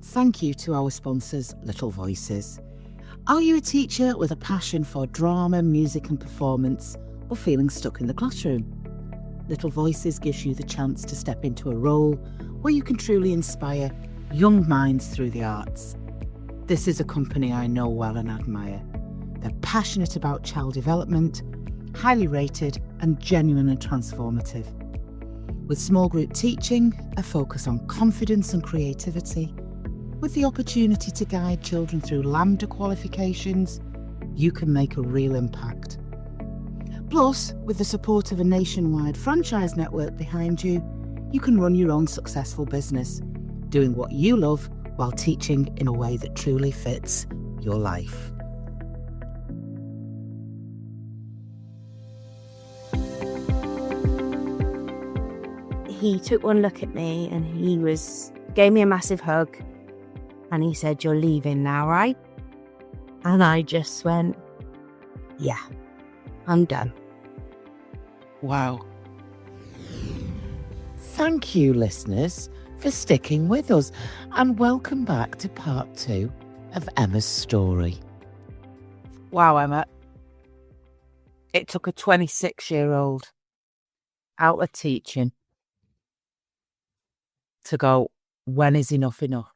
thank you to our sponsors, Little Voices. Are you a teacher with a passion for drama, music and performance, or feeling stuck in the classroom? Little Voices gives you the chance to step into a role where you can truly inspire young minds through the arts. This is a company I know well and admire. They're passionate about child development, highly rated and genuine and transformative. With small group teaching, a focus on confidence and creativity, with the opportunity to guide children through Lambda qualifications, you can make a real impact. Plus, with the support of a nationwide franchise network behind you, you can run your own successful business, doing what you love while teaching in a way that truly fits your life. He took one look at me and gave me a massive hug. And he said, "You're leaving now, right?" And I just went, "Yeah, I'm done." Wow. Thank you, listeners, for sticking with us, and welcome back to part 2 of Emma's story. Wow, Emma. It took a 26-year-old out of teaching to go, when is enough enough?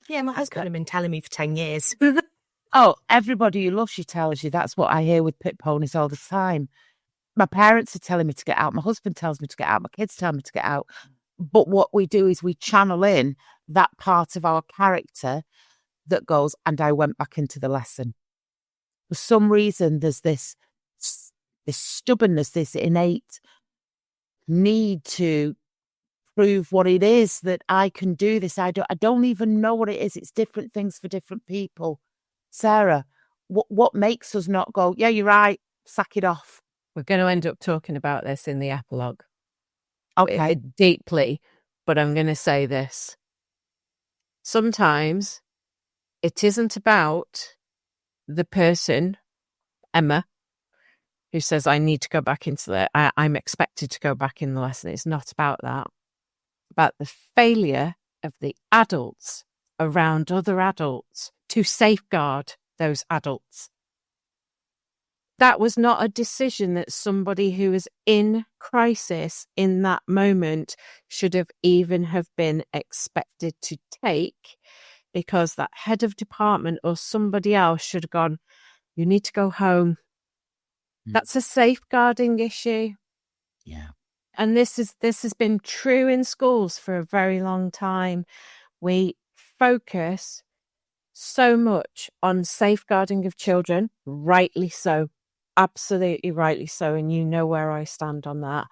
Yeah, my husband had been telling me for 10 years. Oh, everybody you love, she tells you. That's what I hear with pit ponies all the time. My parents are telling me to get out. My husband tells me to get out. My kids tell me to get out. But what we do is we channel in that part of our character that goes, and I went back into the lesson. For some reason, there's this stubbornness, this innate need to prove what it is that I can do this. I don't even know what it is. It's different things for different people. Sarah, what makes us not go, yeah, you're right, sack it off? We're going to end up talking about this in the epilogue. Okay. Deeply, but I'm going to say this. Sometimes it isn't about the person, Emma, who says, I need to go back into I'm expected to go back in the lesson. It's not about that. About the failure of the adults around other adults to safeguard those adults. That was not a decision that somebody who was in crisis in that moment should have even have been expected to take, because that head of department or somebody else should have gone, you need to go home. That's a safeguarding issue. Yeah. And this has been true in schools for a very long time. We focus so much on safeguarding of children, rightly so, absolutely rightly so, and you know where I stand on that.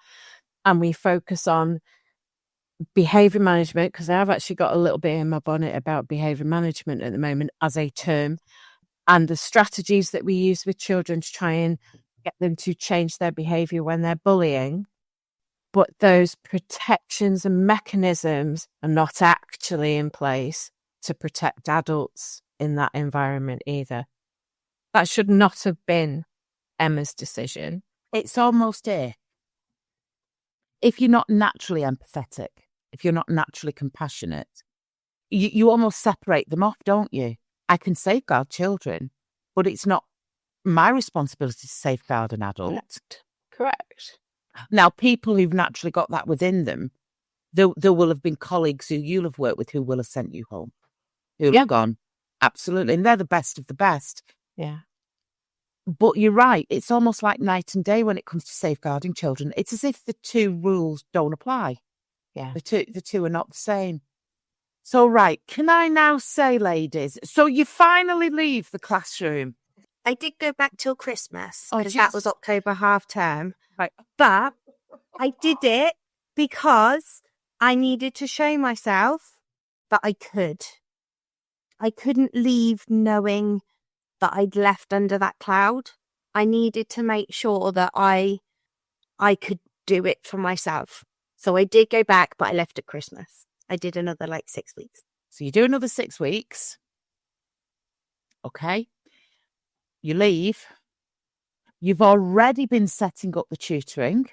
And we focus on behaviour management, because I've actually got a little bit in my bonnet about behaviour management at the moment as a term, and the strategies that we use with children to try and get them to change their behaviour when they're bullying. But those protections and mechanisms are not actually in place to protect adults in that environment either. That should not have been Emma's decision. It's almost if you're not naturally empathetic, if you're not naturally compassionate, you almost separate them off, don't you? I can safeguard children, but it's not my responsibility to safeguard an adult. Correct. Now, people who've naturally got that within them, there will have been colleagues who you'll have worked with who will have sent you home, who'll have gone, absolutely, and they're the best of the best. Yeah. But you're right, it's almost like night and day when it comes to safeguarding children. It's as if the two rules don't apply. Yeah. The two are not the same. So, right, can I now say, ladies, so you finally leave the classroom? I did go back till Christmas, Oh, because just- that was October half term. Right. But I did it because I needed to show myself that I could. I couldn't leave knowing that I'd left under that cloud. I needed to make sure that I could do it for myself. So I did go back, but I left at Christmas. I did another 6 weeks. So you do another 6 weeks. Okay. You leave. You've already been setting up the tutoring.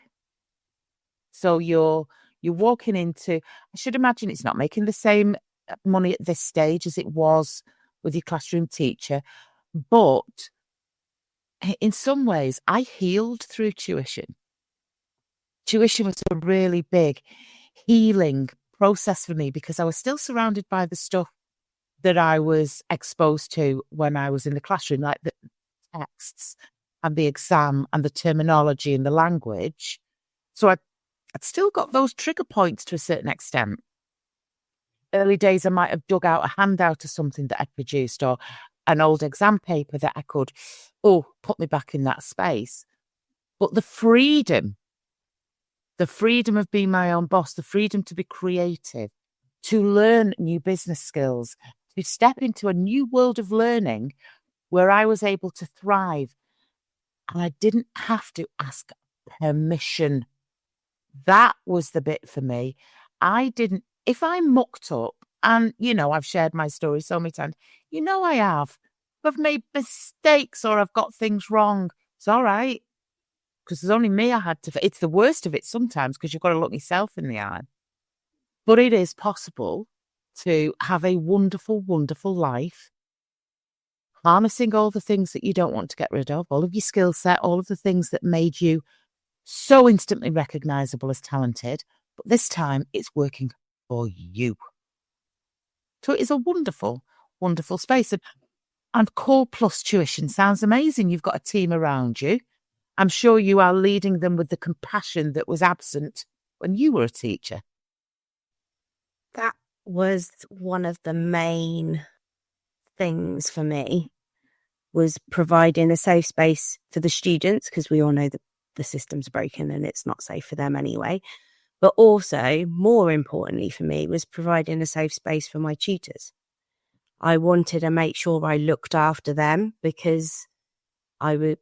So you're You're walking into, I should imagine it's not making the same money at this stage as it was with your classroom teacher, but in some ways I healed through tuition. Tuition was a really big healing process for me because I was still surrounded by the stuff that I was exposed to when I was in the classroom, like the texts and the exam and the terminology and the language. So I'd still got those trigger points to a certain extent. Early days, I might have dug out a handout of something that I'd produced or an old exam paper that I could, put me back in that space. But the freedom of being my own boss, the freedom to be creative, to learn new business skills, to step into a new world of learning where I was able to thrive. And I didn't have to ask permission. That was the bit for me. If I mucked up, and, I've shared my story so many times, I have. If I've made mistakes or I've got things wrong, it's all right. Because there's only me I had to. It's the worst of it sometimes because you've got to look yourself in the eye. But it is possible to have a wonderful, wonderful life, harnessing all the things that you don't want to get rid of, all of your skill set, all of the things that made you so instantly recognizable as talented. But this time it's working for you. So it is a wonderful, wonderful space. And Core Plus tuition sounds amazing. You've got a team around you. I'm sure you are leading them with the compassion that was absent when you were a teacher. That was one of the main things for me, was providing a safe space for the students, because we all know that the system's broken and it's not safe for them anyway. But also, more importantly for me, was providing a safe space for my tutors. I wanted to make sure I looked after them because I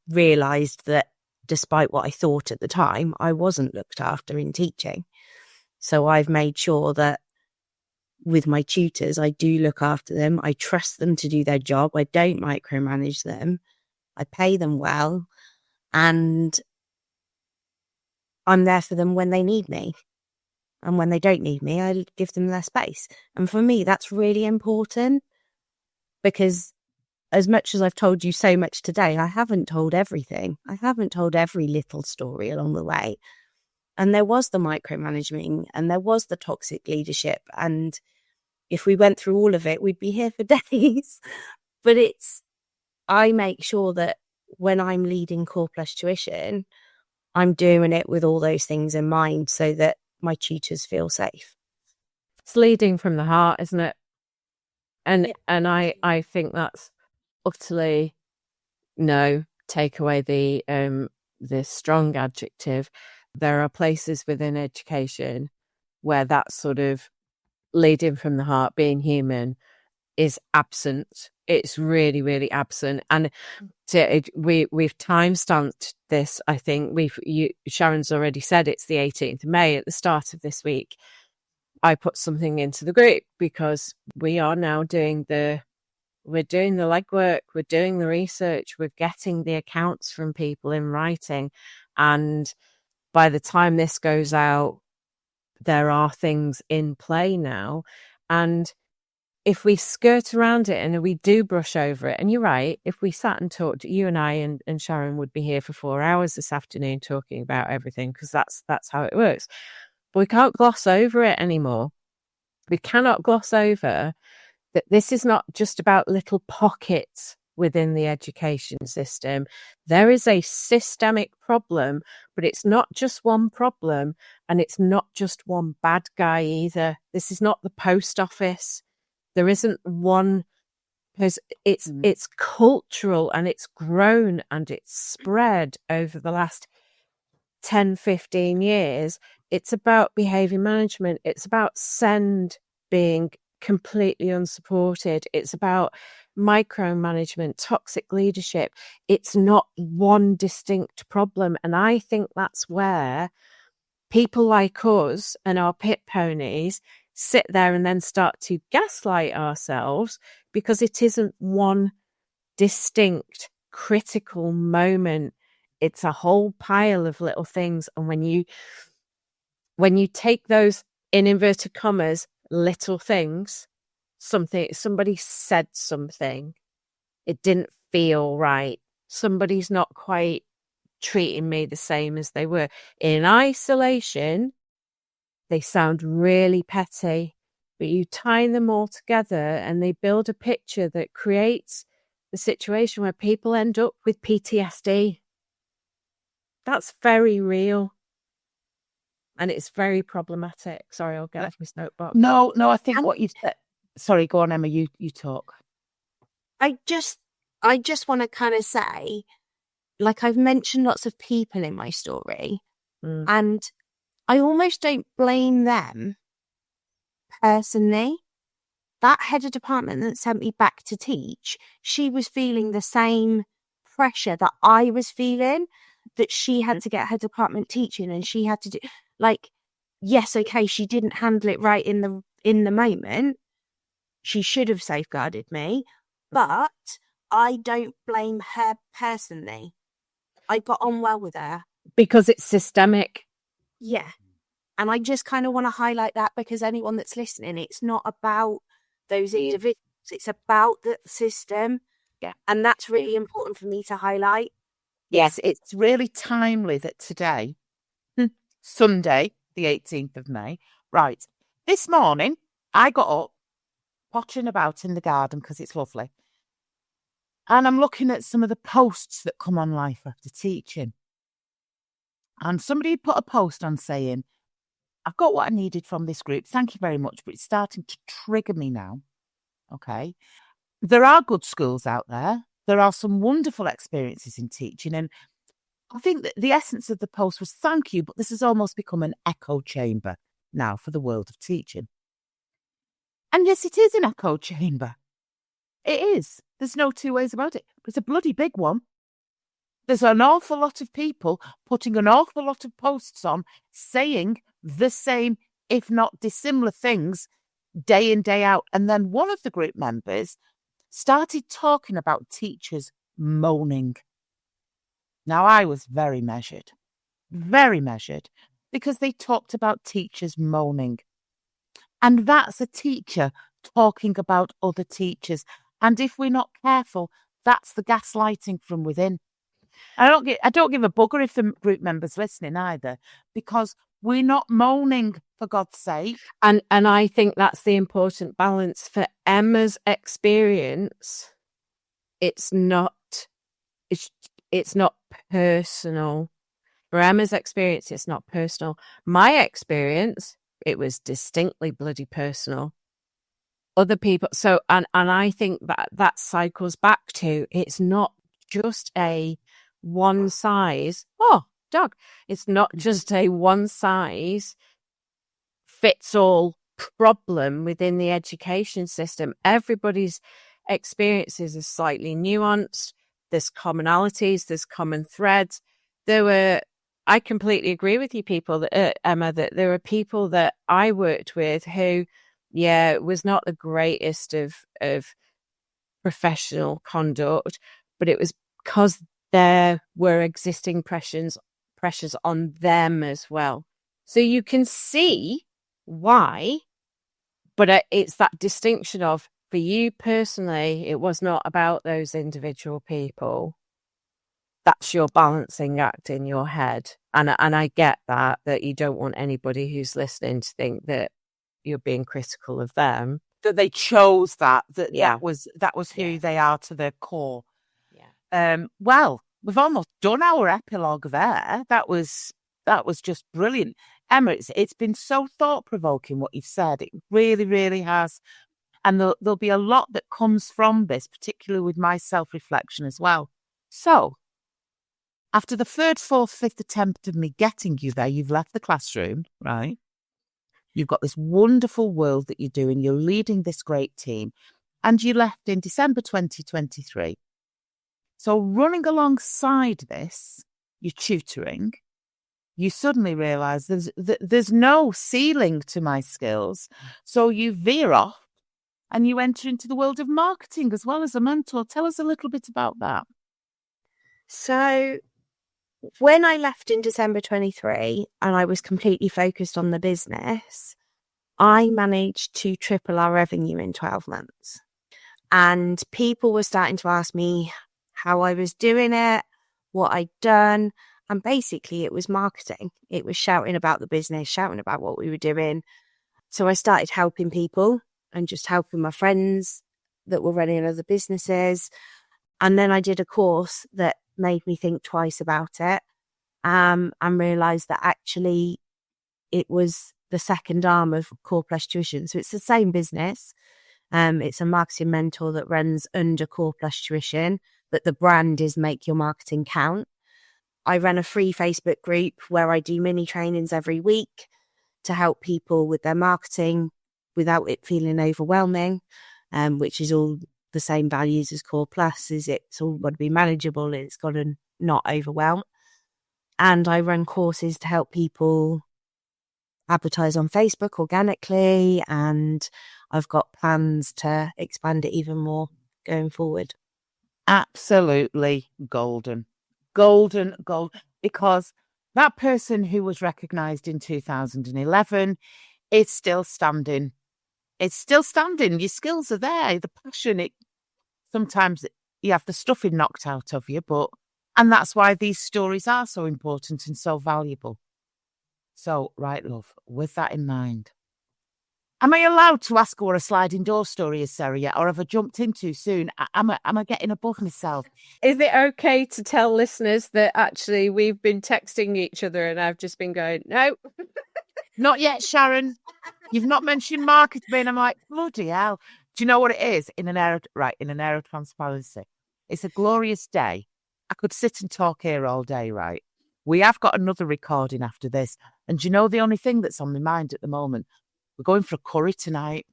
realised that despite what I thought at the time, I wasn't looked after in teaching. So I've made sure that with my tutors, I do look after them. I trust them to do their job. I don't micromanage them. I pay them well. And I'm there for them when they need me. And when they don't need me, I give them their space. And for me, that's really important, because as much as I've told you so much today, I haven't told everything. I haven't told every little story along the way. And there was the micromanaging and there was the toxic leadership. And if we went through all of it, we'd be here for days. But I make sure that when I'm leading Core Plus tuition, I'm doing it with all those things in mind so that my tutors feel safe. It's leading from the heart, isn't it? And I think that's utterly take away the strong adjective. There are places within education where that sort of leading from the heart, being human, is absent. It's really, really absent. And we've time-stamped this, I think. Sharon's already said it's the 18th of May at the start of this week. I put something into the group because we are now doing the legwork, we're doing the research, we're getting the accounts from people in writing. And by the time this goes out, there are things in play now. And if we skirt around it and we do brush over it, and you're right, if we sat and talked, you and I and Sharon would be here for 4 hours this afternoon talking about everything, because that's how it works. But we can't gloss over it anymore. We cannot gloss over that this is not just about little pockets within the education system. There is a systemic problem, but it's not just one problem, and it's not just one bad guy either. This is not the post office. There isn't one, because it's cultural, and it's grown and it's spread over the last 10, 15 years. It's about behaviour management. It's about SEND being completely unsupported. It's about micromanagement, toxic leadership. It's not one distinct problem. And I think that's where people like us and our pit ponies sit there and then start to gaslight ourselves, because it isn't one distinct critical moment. It's a whole pile of little things. And when you when you take those, in inverted commas, little things, somebody said something, it didn't feel right, somebody's not quite treating me the same as they were. In isolation, they sound really petty, but you tie them all together and they build a picture that creates the situation where people end up with PTSD. That's very real. And it's very problematic. Sorry, I'll get off my soapbox. No, I think what you said. Sorry, go on, Emma. You talk. I just want to kind of say, like, I've mentioned lots of people in my story, and I almost don't blame them personally. That head of department that sent me back to teach, she was feeling the same pressure that I was feeling, that she had to get her department teaching and she had to do, like, yes, okay, she didn't handle it right in the moment. She should have safeguarded me, but I don't blame her personally. I got on well with her. Because it's systemic. Yeah. And I just kind of want to highlight that, because anyone that's listening, it's not about those individuals, it's about the system. Yeah. And that's really important for me to highlight. Yes, it's really timely that today, Sunday, the 18th of May, right, this morning, I got up, pottering about in the garden because it's lovely, and I'm looking at some of the posts that come on Life After Teaching. And somebody put a post on saying, I've got what I needed from this group. Thank you very much, but it's starting to trigger me now. Okay. There are good schools out there. There are some wonderful experiences in teaching. And I think that the essence of the post was thank you, but this has almost become an echo chamber now for the world of teaching. And yes, it is an echo chamber. It is. There's no two ways about it. But it's a bloody big one. There's an awful lot of people putting an awful lot of posts on saying the same, if not dissimilar things, day in, day out. And then one of the group members started talking about teachers moaning. Now, I was very measured, because they talked about teachers moaning. And that's a teacher talking about other teachers. And if we're not careful, that's the gaslighting from within. I don't give a bugger if the group member's listening either, because we're not moaning, for God's sake. And I think that's the important balance for Emma's experience. It's not personal. For Emma's experience, it's not personal. My experience, it was distinctly bloody personal. Other people, so and I think that cycles back to, it's not just a one size. Oh, dog! It's not just a one size fits all problem within the education system. Everybody's experiences are slightly nuanced. There's commonalities, there's common threads. I completely agree with you, Emma, that there are people that I worked with who, it was not the greatest of professional conduct, but it was because there were existing pressures on them as well. So you can see why, but it's that distinction of, for you personally, it was not about those individual people. That's your balancing act in your head. And I get that you don't want anybody who's listening to think that you're being critical of them. That they chose that was who they are to their core. Yeah. Well, we've almost done our epilogue there. That was just brilliant. Emma, it's been so thought-provoking what you've said. It really, really has. And there'll be a lot that comes from this, particularly with my self-reflection as well. So, after the third, fourth, fifth attempt of me getting you there, you've left the classroom, right? You've got this wonderful world that you're doing. You're leading this great team. And you left in December 2023. So running alongside this, you're tutoring. You suddenly realise there's no ceiling to my skills. So you veer off and you enter into the world of marketing as well as a mentor. Tell us a little bit about that. So when I left in December 23 and I was completely focused on the business, I managed to triple our revenue in 12 months. And people were starting to ask me how I was doing it, what I'd done. And basically it was marketing. It was shouting about the business, shouting about what we were doing. So I started helping people and just helping my friends that were running other businesses. And then I did a course that made me think twice about it, and realised that actually it was the second arm of Core Plus Tuition. So it's the same business. It's a marketing mentor that runs under Core Plus Tuition, but the brand is Make Your Marketing Count. I run a free Facebook group where I do mini trainings every week to help people with their marketing without it feeling overwhelming, which is all the same values as Core Plus. It's all got to be manageable. It's got to not overwhelm. And I run courses to help people advertise on Facebook organically, and I've got plans to expand it even more going forward. Absolutely golden. Golden, because that person who was recognised in 2011 is still standing. It's still standing. Your skills are there. The passion, sometimes you have the stuffing knocked out of you, and that's why these stories are so important and so valuable. So, right, love, with that in mind, am I allowed to ask her what a sliding door story is, Sarah, yet? Or have I jumped in too soon? Am I getting above myself? Is it okay to tell listeners that actually we've been texting each other and I've just been going, no? Not yet, Sharon. You've not mentioned marketing. I'm like, bloody hell. Do you know what it is? In an air of transparency. It's a glorious day. I could sit and talk here all day, right? We have got another recording after this. And do you know the only thing that's on my mind at the moment? We're going for a curry tonight.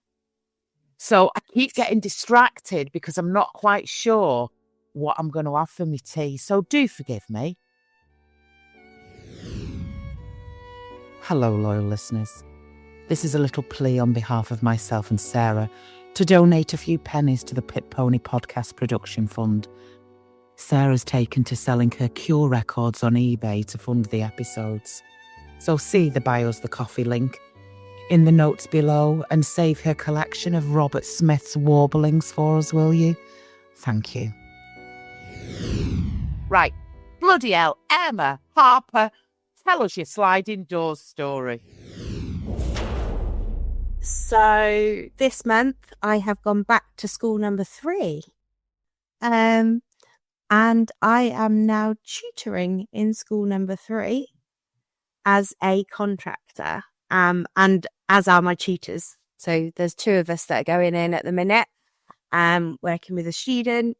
So I keep getting distracted because I'm not quite sure what I'm going to have for my tea. So do forgive me. Hello, loyal listeners. This is a little plea on behalf of myself and Sarah to donate a few pennies to the Pit Pony Podcast Production Fund. Sarah's taken to selling her Cure records on eBay to fund the episodes. So see the Bios the Coffee link in the notes below and save her collection of Robert Smith's warblings for us, will you? Thank you. Right, bloody hell, Emma Harper, tell us your sliding doors story. So this month I have gone back to school number 3. And I am now tutoring in school number 3 as a contractor. And as are my tutors. So there's 2 of us that are going in at the minute, working with a student.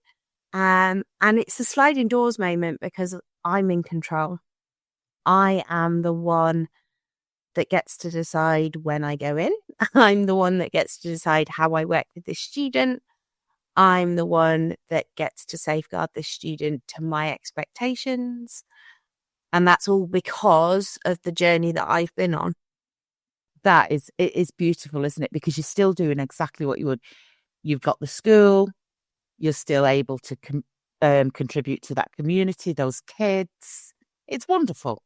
And it's a sliding doors moment because I'm in control. I am the one that gets to decide when I go in. I'm the one that gets to decide how I work with this student. I'm the one that gets to safeguard this student to my expectations. And that's all because of the journey that I've been on. It is beautiful, isn't it? Because you're still doing exactly what you would. You've got the school. You're still able to contribute to that community, those kids. It's wonderful.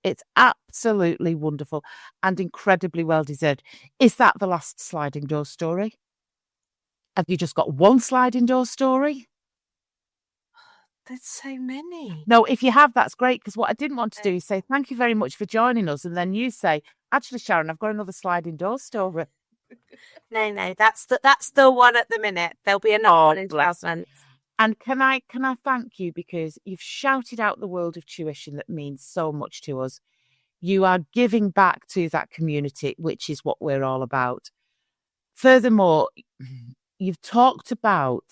It's absolutely wonderful and incredibly well deserved. Is that the last sliding door story? Have you just got one sliding door story? There's so many. No, if you have, that's great. Because what I didn't want to do is say thank you very much for joining us, and then you say, actually, Sharon, I've got another sliding door story. No, that's the one at the minute. There'll be another one in 12 months. And can I thank you because you've shouted out the world of tuition that means so much to us. You are giving back to that community, which is what we're all about. Furthermore, you've talked about,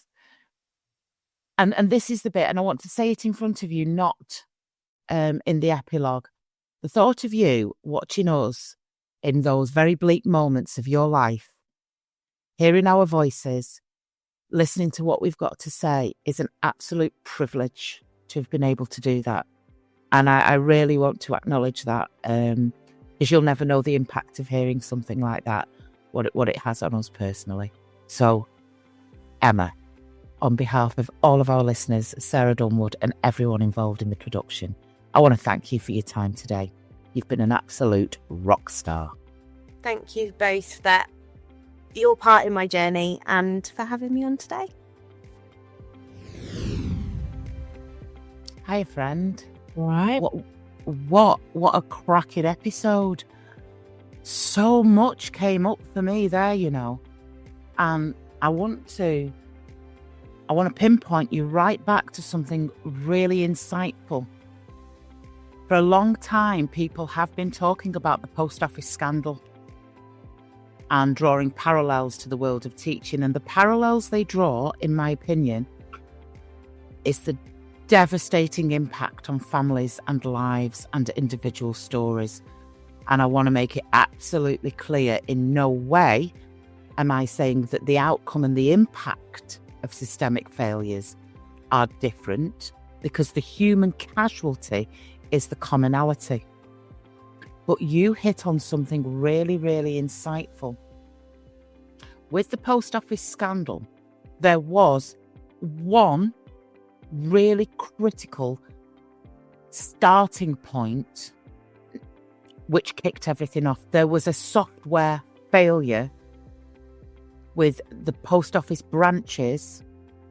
and this is the bit, and I want to say it in front of you, not in the epilogue. The thought of you watching us in those very bleak moments of your life, hearing our voices, listening to what we've got to say is an absolute privilege to have been able to do that. And I really want to acknowledge that, because you'll never know the impact of hearing something like that, what it has on us personally. So, Emma, on behalf of all of our listeners, Sarah Dunwood and everyone involved in the production, I want to thank you for your time today. You've been an absolute rock star. Thank you both for your part in my journey and for having me on today. Hi, friend. Right. What a cracking episode. So much came up for me there, and I want to pinpoint you right back to something really insightful. For a long time, people have been talking about the post office scandal and drawing parallels to the world of teaching. And the parallels they draw, in my opinion, is the devastating impact on families and lives and individual stories. And I want to make it absolutely clear, in no way am I saying that the outcome and the impact of systemic failures are different, because the human casualty is the commonality. But you hit on something really, really insightful. With the post office scandal, there was one really critical starting point which kicked everything off. There was a software failure with the post office branches.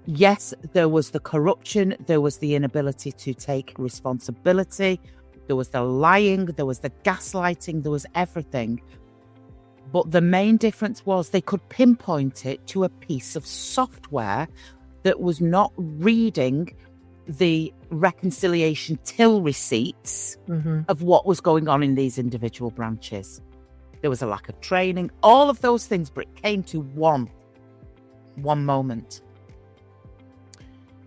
Yes, there was the corruption, there was the inability to take responsibility, there was the lying, there was the gaslighting, there was everything. But the main difference was they could pinpoint it to a piece of software that was not reading the reconciliation till receipts of what was going on in these individual branches. There was a lack of training, all of those things, but it came to one moment.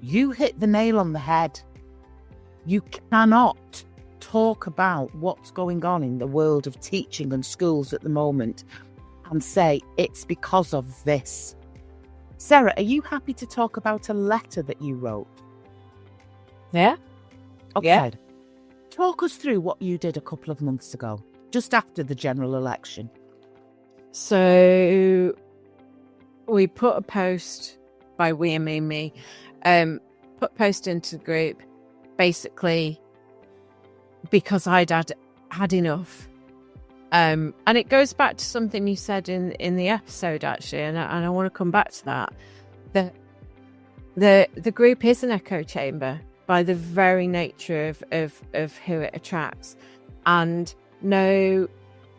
You hit the nail on the head. You cannot talk about what's going on in the world of teaching and schools at the moment and say it's because of this. Sarah, are you happy to talk about a letter that you wrote? Yeah. Okay. Yeah. Talk us through what you did a couple of months ago, just after the general election. So we put a post, by we, I mean me, put a post into the group, basically because I'd had enough. And it goes back to something you said in the episode, actually, and I want to come back to that. The group is an echo chamber by the very nature of who it attracts. And no,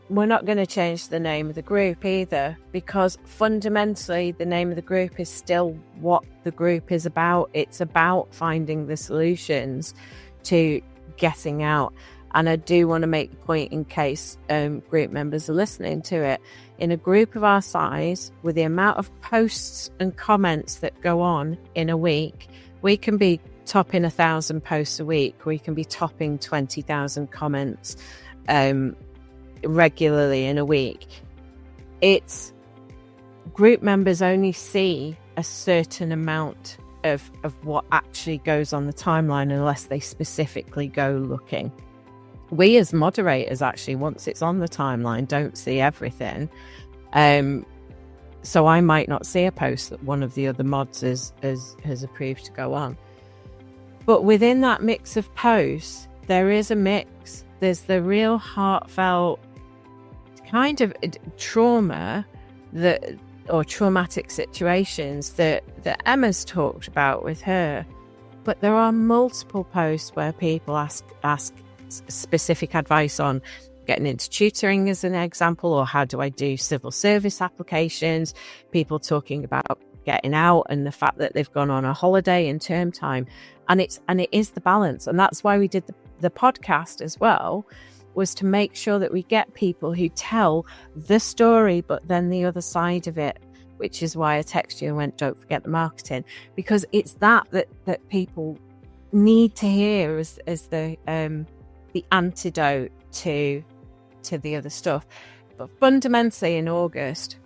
we're not going to change the name of the group either, because fundamentally the name of the group is still what the group is about. It's about finding the solutions to getting out. And I do want to make the point, in case group members are listening to it, in a group of our size, with the amount of posts and comments that go on in a week, we can be topping 1,000 posts a week. We can be topping 20,000 comments regularly in a week. It's group members only see a certain amount of what actually goes on the timeline unless they specifically go looking. We as moderators, actually, once it's on the timeline, don't see everything. So I might not see a post that one of the other mods has approved to go on. But within that mix of posts, there is a mix. There's the real heartfelt kind of trauma or traumatic situations that Emma's talked about with her. But there are multiple posts where people ask specific advice on getting into tutoring, as an example, or how do I do civil service applications, people talking about getting out and the fact that they've gone on a holiday in term time. And it is the balance. And that's why we did the podcast as well, was to make sure that we get people who tell the story, but then the other side of it, which is why I texted you and went, don't forget the marketing, because it's that people need to hear as the antidote to the other stuff. But fundamentally in August,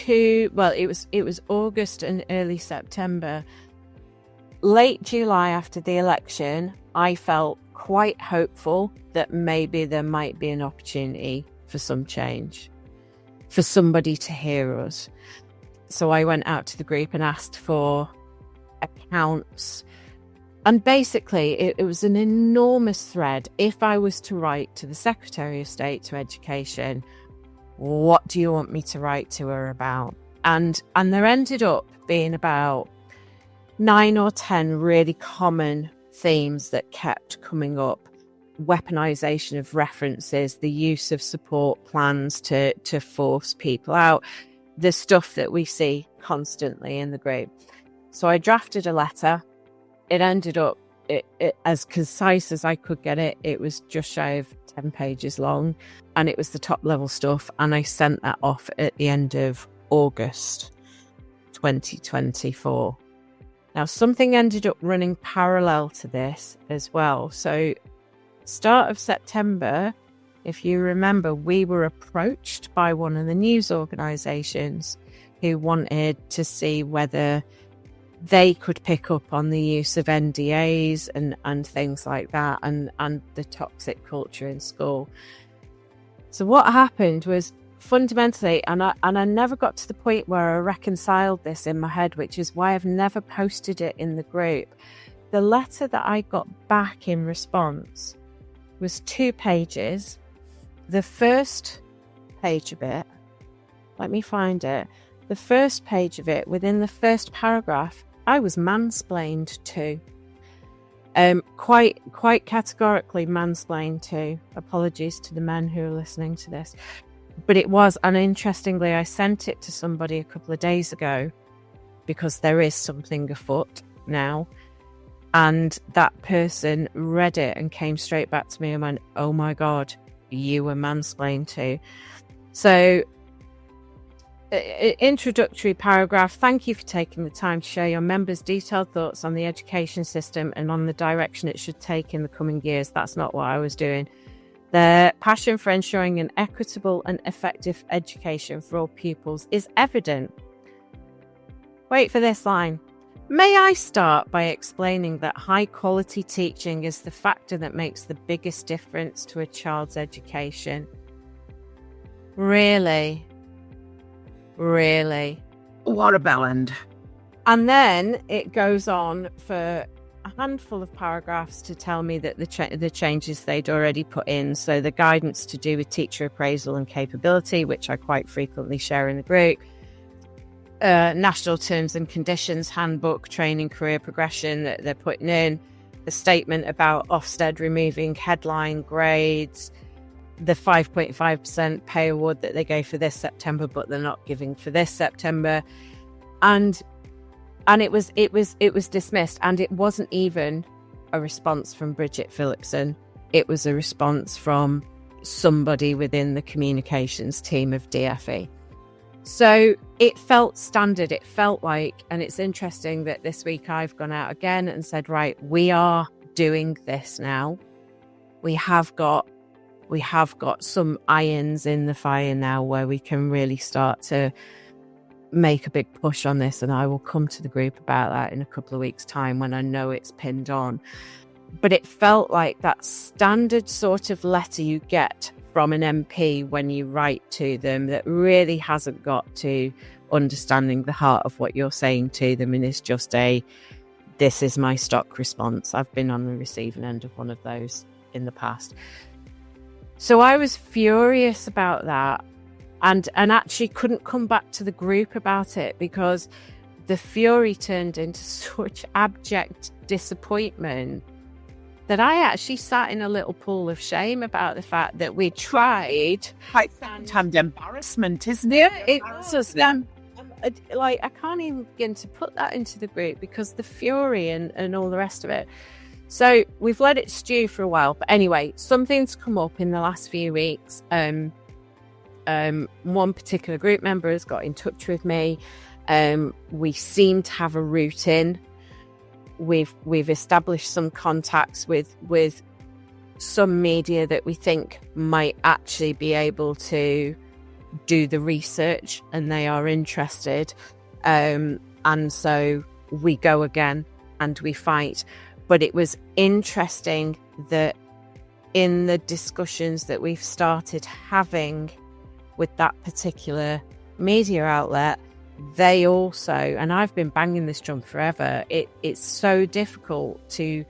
it was August and early September, late July after the election, I felt quite hopeful that maybe there might be an opportunity for some change, for somebody to hear us. So I went out to the group and asked for accounts. And basically, it was an enormous thread. If I was to write to the Secretary of State to Education, what do you want me to write to her about? And there ended up being about 9 or 10 really common themes that kept coming up. Weaponization of references, the use of support plans to force people out, the stuff that we see constantly in the group. So I drafted a letter. It ended up it as concise as I could get it. It was just shy of 10 pages long, and it was the top level stuff. And I sent that off at the end of August 2024. Now, something ended up running parallel to this as well. So start of September, if you remember, we were approached by one of the news organisations who wanted to see whether they could pick up on the use of NDAs and things like that, and the toxic culture in school. So what happened was, fundamentally, and I never got to the point where I reconciled this in my head, which is why I've never posted it in the group. The letter that I got back in response was 2 pages. The first page of it, let me find it. The first page of it, within the first paragraph, I was mansplained to. Quite categorically mansplained to. Apologies to the men who are listening to this. But it was, and interestingly, I sent it to somebody a couple of days ago because there is something afoot now. And that person read it and came straight back to me and went, "Oh my God, you were mansplained to." So, introductory paragraph: thank you for taking the time to share your members' detailed thoughts on the education system and on the direction it should take in the coming years. That's not what I was doing. Their passion for ensuring an equitable and effective education for all pupils is evident. Wait for this line. May I start by explaining that high-quality teaching is the factor that makes the biggest difference to a child's education? Really? Really? What a bellend. And then it goes on for a handful of paragraphs to tell me that the changes they'd already put in. So the guidance to do with teacher appraisal and capability, which I quite frequently share in the group. National terms and conditions handbook, training, career progression that they're putting in. The statement about Ofsted removing headline grades. The 5.5% pay award that they gave for this September, but they're not giving for this September. And it was dismissed, and it wasn't even a response from Bridget Phillipson. It was a response from somebody within the communications team of DFE. So it felt standard. It felt like, and it's interesting that this week I've gone out again and said, right, we are doing this now. We have got some irons in the fire now where we can really start to make a big push on this, and I will come to the group about that in a couple of weeks' time when I know it's pinned on. But it felt like that standard sort of letter you get from an MP when you write to them that really hasn't got to understanding the heart of what you're saying to them, and it's just this is my stock response. I've been on the receiving end of one of those in the past. So I was furious about that, and actually couldn't come back to the group about it because the fury turned into such abject disappointment that I actually sat in a little pool of shame about the fact that we tried. And embarrassment, isn't it? It's just like I can't even begin to put that into the group because the fury and all the rest of it. So we've let it stew for a while. But anyway, something's come up in the last few weeks. One particular group member has got in touch with me. We seem to have a route in. We've established some contacts with some media that we think might actually be able to do the research, and they are interested. And so we go again and we fight. But it was interesting that in the discussions that we've started having with that particular media outlet, they also, and I've been banging this drum forever, it's so difficult to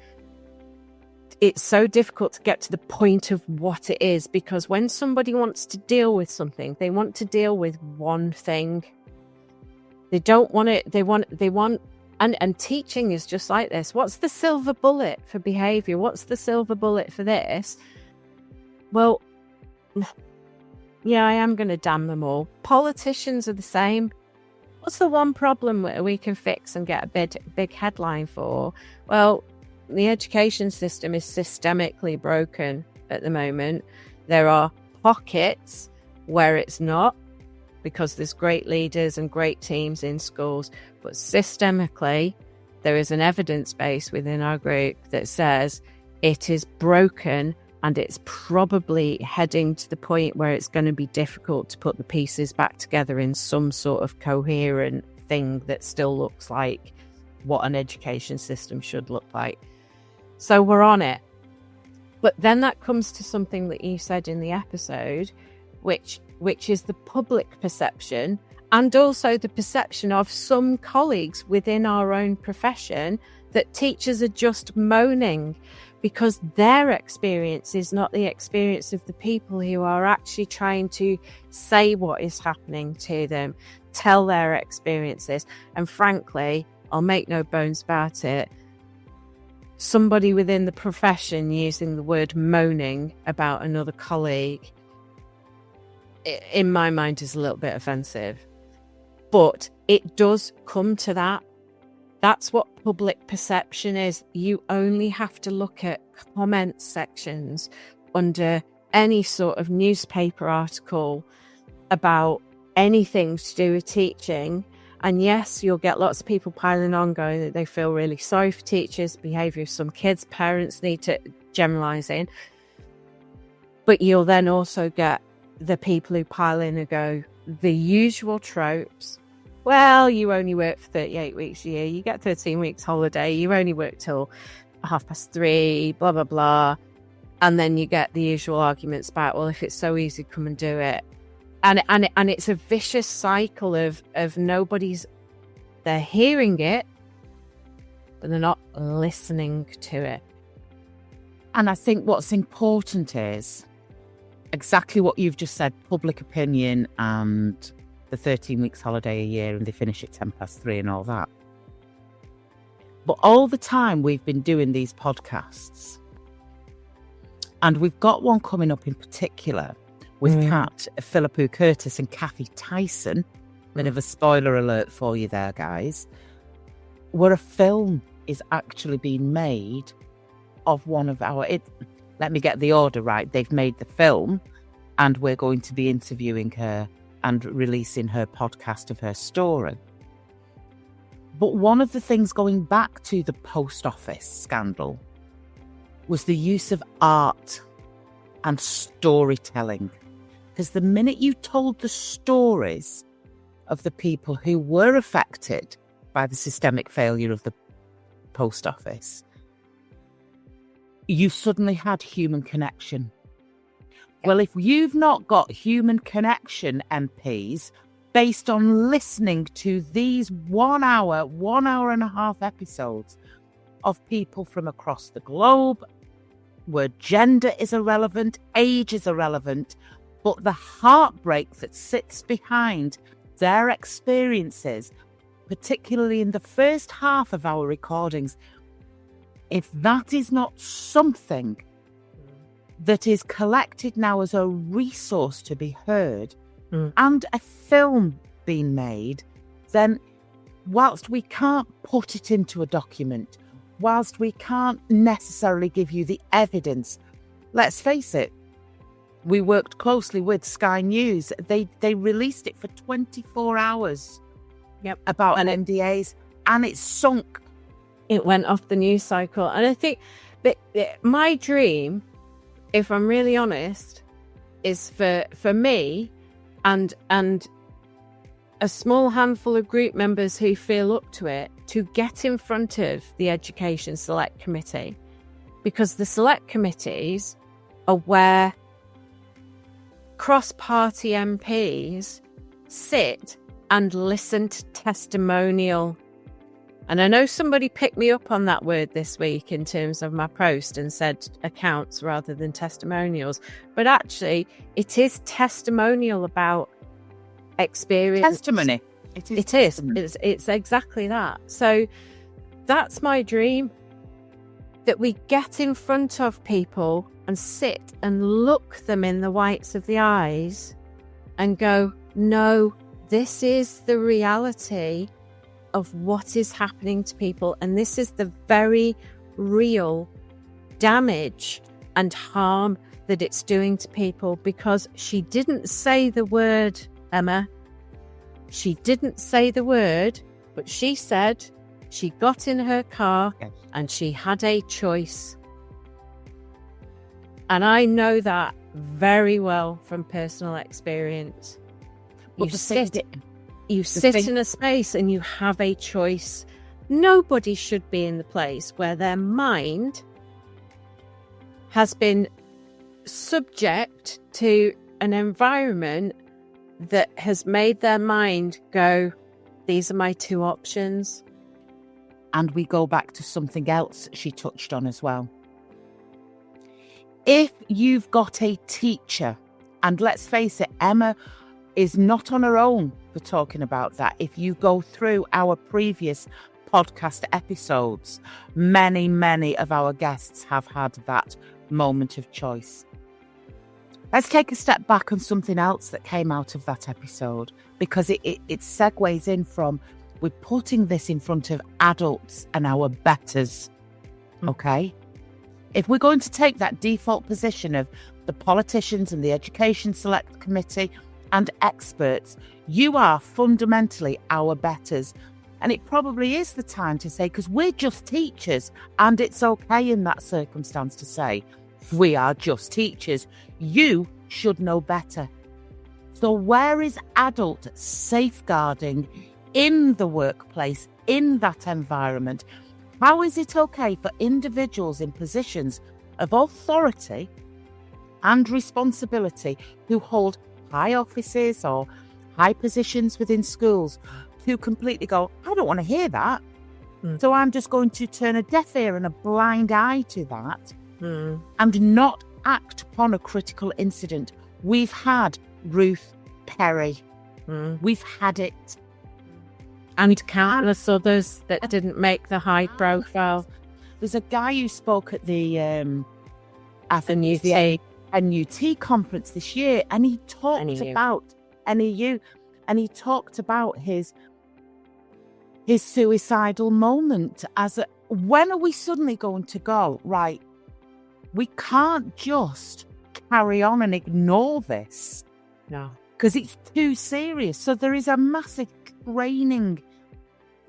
get to the point of what it is, because when somebody wants to deal with something, they want to deal with one thing. They don't want it, they want, and teaching is just like this. What's the silver bullet for behaviour? What's the silver bullet for this? Well, yeah, I am going to damn them all. Politicians are the same. What's the one problem that we can fix and get a big headline for? Well, the education system is systemically broken at the moment. There are pockets where it's not, because there's great leaders and great teams in schools, but systemically, there is an evidence base within our group that says it is broken, and it's probably heading to the point where it's going to be difficult to put the pieces back together in some sort of coherent thing that still looks like what an education system should look like. So we're on it. But then that comes to something that you said in the episode, which is the public perception, and also the perception of some colleagues within our own profession that teachers are just moaning because their experience is not the experience of the people who are actually trying to say what is happening to them, tell their experiences. And frankly, I'll make no bones about it, somebody within the profession using the word moaning about another colleague, in my mind, is a little bit offensive. But it does come to that. That's what public perception is. You only have to look at comment sections under any sort of newspaper article about anything to do with teaching. And yes, you'll get lots of people piling on going that they feel really sorry for teachers, behaviour of some kids, parents need to generalise in. But you'll then also get the people who pile in and go, the usual tropes. Well, you only work for 38 weeks a year, you get 13 weeks holiday, you only work till 3:30, blah, blah, blah. And then you get the usual arguments about, well, if it's so easy, come and do it. And it's a vicious cycle of they're hearing it, but they're not listening to it. And I think what's important is exactly what you've just said, public opinion and the 13 weeks holiday a year, and they finish at 3:10 and all that. But all the time we've been doing these podcasts, and we've got one coming up in particular with Kat Philippou Curtis and Kathy Tyson. Bit of a spoiler alert for you there, guys. Where a film is actually being made of one of our... let me get the order right. They've made the film, and we're going to be interviewing her and releasing her podcast of her story. But one of the things, going back to the post office scandal, was the use of art and storytelling. Because the minute you told the stories of the people who were affected by the systemic failure of the post office, you suddenly had human connection. Well, if you've not got human connection, MPs, based on listening to these 1 hour and a half episodes of people from across the globe, where gender is irrelevant, age is irrelevant, but the heartbreak that sits behind their experiences, particularly in the first half of our recordings, if that is not something that is collected now as a resource to be heard and a film being made, then whilst we can't put it into a document, whilst we can't necessarily give you the evidence, let's face it, we worked closely with Sky News. They released it for 24 hours about NDAs, and it sunk. It went off the news cycle. And I think that my dream, if I'm really honest, is for me and a small handful of group members who feel up to it to get in front of the Education Select Committee, because the Select Committees are where cross-party MPs sit and listened testimonial. And I know somebody picked me up on that word this week in terms of my post and said accounts rather than testimonials. But actually, it is testimonial about experience. Testimony. It is. Testimony. It's exactly that. So that's my dream, that we get in front of people and sit and look them in the whites of the eyes and go, no, this is the reality of what is happening to people. And this is the very real damage and harm that it's doing to people, because she didn't say the word, Emma. She didn't say the word, but she said she got in her car and she had a choice. And I know that very well from personal experience. You sit in a space and you have a choice. Nobody should be in the place where their mind has been subject to an environment that has made their mind go, these are my two options. And we go back to something else she touched on as well. If you've got a teacher, and let's face it, Emma is not on her own for talking about that. If you go through our previous podcast episodes, many of our guests have had that moment of choice. Let's take a step back on something else that came out of that episode, because it segues in from, we're putting this in front of adults and our betters, okay? If we're going to take that default position of the politicians and the Education Select Committee and experts, you are fundamentally our betters. And it probably is the time to say, because we're just teachers, and it's okay in that circumstance to say, we are just teachers. You should know better. So where is adult safeguarding in the workplace, in that environment? How is it okay for individuals in positions of authority and responsibility who hold high offices or high positions within schools to completely go, I don't want to hear that. So I'm just going to turn a deaf ear and a blind eye to that and not act upon a critical incident. We've had Ruth Perry. We've had it. And countless others that didn't make the high profile. There's a guy who spoke at the NUT conference this year, and he talked about NEU, and he talked about his suicidal moment as when are we suddenly going to go, right, we can't just carry on and ignore this. No. Because it's too serious. So there is a massive training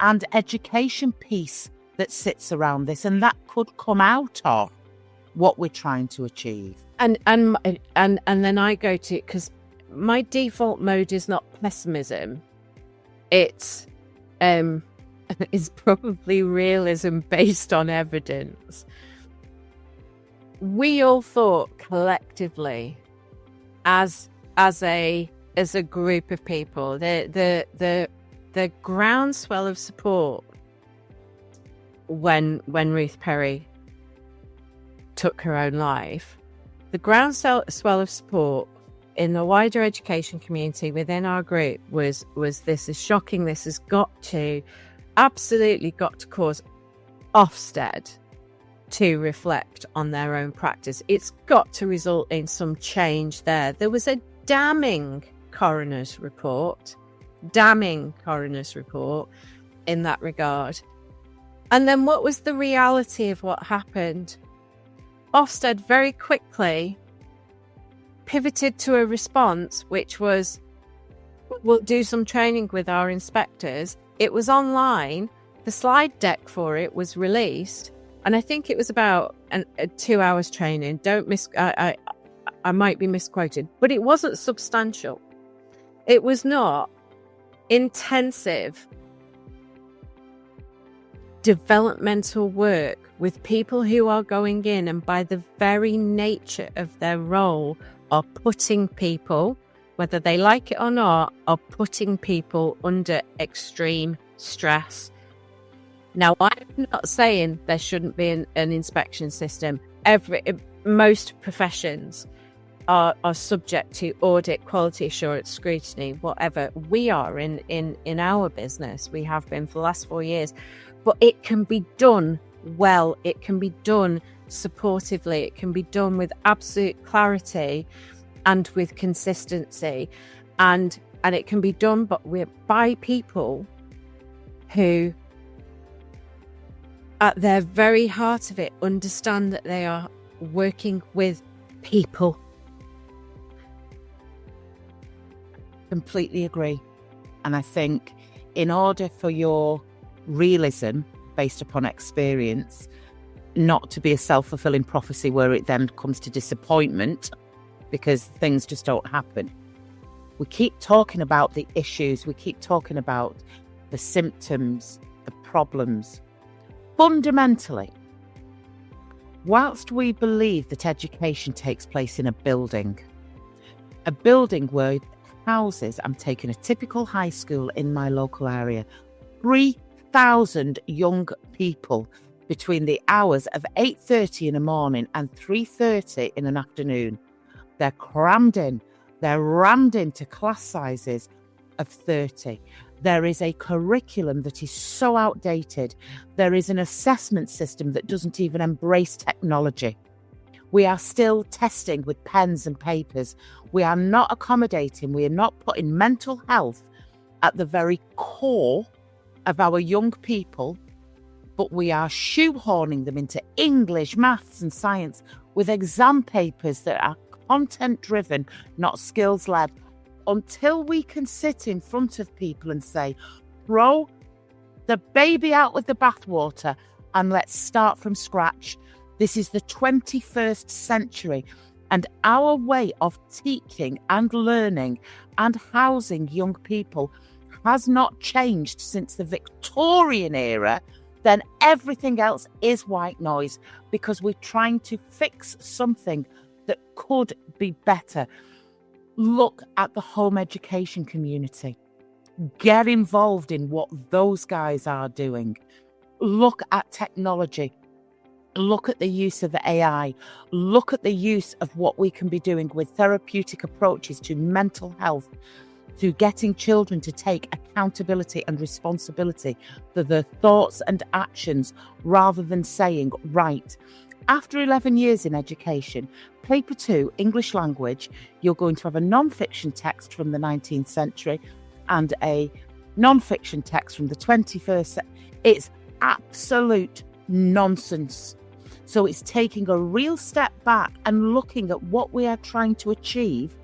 and education piece that sits around this, and that could come out of what we're trying to achieve. And then I go to, because my default mode is not pessimism. It's probably realism based on evidence. We all thought collectively, as a group of people, the groundswell of support when Ruth Perry took her own life, the groundswell of support in the wider education community within our group was this is shocking. This has absolutely got to cause Ofsted to reflect on their own practice. It's got to result in some change there. There was a damning coroner's report in that regard. And then what was the reality of what happened? Ofsted very quickly pivoted to a response, which was, we'll do some training with our inspectors. It was online. The slide deck for it was released. And I think it was about 2 hours training. I might be misquoted, but it wasn't substantial. It was not intensive developmental work with people who are going in and by the very nature of their role are putting people whether they like it or not, are putting people under extreme stress. Now, I'm not saying there shouldn't be an inspection system. Most professions are subject to audit, quality assurance, scrutiny, whatever. We are in our business. We have been for the last 4 years. But it can be done well. It can be done supportively. It can be done with absolute clarity and with consistency. And it can be done by people who, at their very heart of it, understand that they are working with people. Completely agree. And I think in order for your realism based upon experience not to be a self-fulfilling prophecy where it then comes to disappointment because things just don't happen, we keep talking about the issues, we keep talking about the symptoms, the problems. Fundamentally, whilst we believe that education takes place in a building where houses, I'm taking a typical high school in my local area, 3,000 young people between the hours of 8:30 in the morning and 3:30 in an afternoon. They're crammed in, they're rammed into class sizes of 30. There is a curriculum that is so outdated. There is an assessment system that doesn't even embrace technology. We are still testing with pens and papers. We are not accommodating, we are not putting mental health at the very core of our young people, but we are shoehorning them into English, maths and science with exam papers that are content-driven, not skills-led. Until we can sit in front of people and say, throw the baby out with the bathwater and let's start from scratch. This is the 21st century, and our way of teaching and learning and housing young people has not changed since the Victorian era. Then everything else is white noise because we're trying to fix something that could be better. Look at the home education community. Get involved in what those guys are doing. Look at technology. Look at the use of the AI. Look at the use of what we can be doing with therapeutic approaches to mental health, to getting children to take accountability and responsibility for their thoughts and actions rather than saying, right, after 11 years in education, paper 2, English language, you're going to have a non-fiction text from the 19th century and a non-fiction text from the 21st century. It's absolute nonsense. So it's taking a real step back and looking at what we are trying to achieve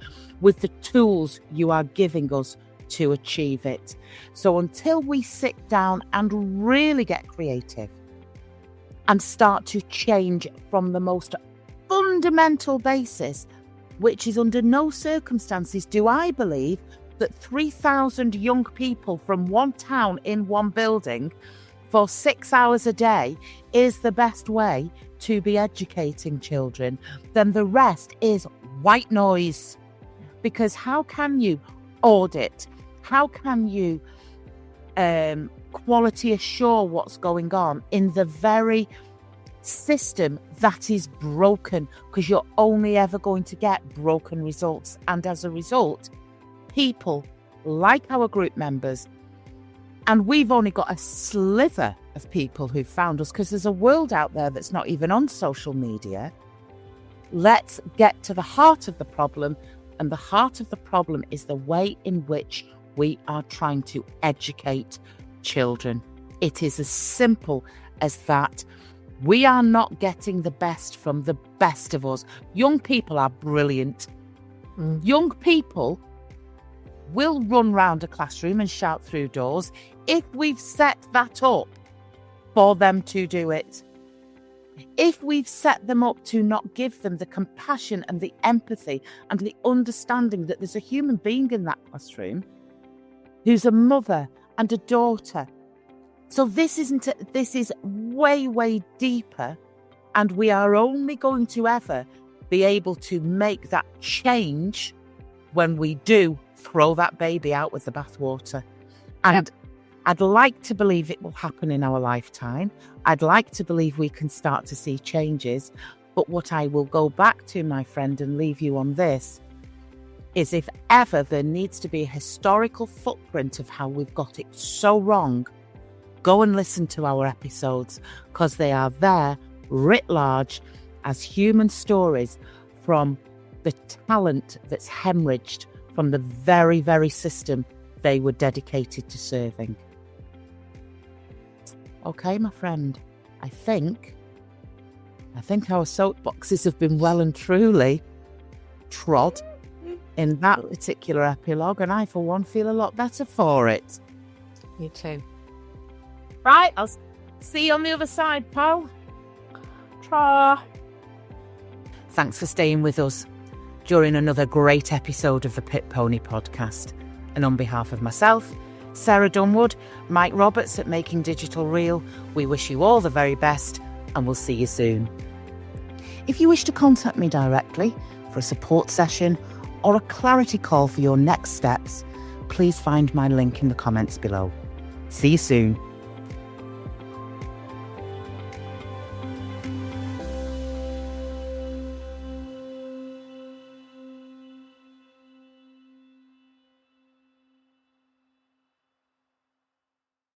with the tools you are giving us to achieve it. So until we sit down and really get creative and start to change from the most fundamental basis, which is under no circumstances do I believe that 3,000 young people from one town in one building for 6 hours a day is the best way to be educating children, then the rest is white noise. Because how can you audit? How can you quality assure what's going on in the very system that is broken? Because you're only ever going to get broken results. And as a result, people like our group members, and we've only got a sliver of people who found us because there's a world out there that's not even on social media. Let's get to the heart of the problem. And the heart of the problem is the way in which we are trying to educate children. It is as simple as that. We are not getting the best from the best of us. Young people are brilliant. Young people will run round a classroom and shout through doors if we've set that up for them to do it. If we've set them up to not give them the compassion and the empathy and the understanding that there's a human being in that classroom who's a mother and a daughter. So this is way, way deeper, and we are only going to ever be able to make that change when we do throw that baby out with the bathwater. And I'd like to believe it will happen in our lifetime. I'd like to believe we can start to see changes. But what I will go back to, my friend, and leave you on this, is if ever there needs to be a historical footprint of how we've got it so wrong, go and listen to our episodes, because they are there writ large as human stories from the talent that's hemorrhaged from the very, very system they were dedicated to serving. Okay, my friend, I think our soapboxes have been well and truly trod in that particular epilogue, and I, for one, feel a lot better for it. You too. Right, I'll see you on the other side, pal. Ta. Thanks for staying with us during another great episode of the Pit Pony podcast. And on behalf of myself, Sarah Dunwood, Mike Roberts at Making Digital Real, we wish you all the very best, and we'll see you soon. If you wish to contact me directly for a support session or a clarity call for your next steps, please find my link in the comments below. See you soon.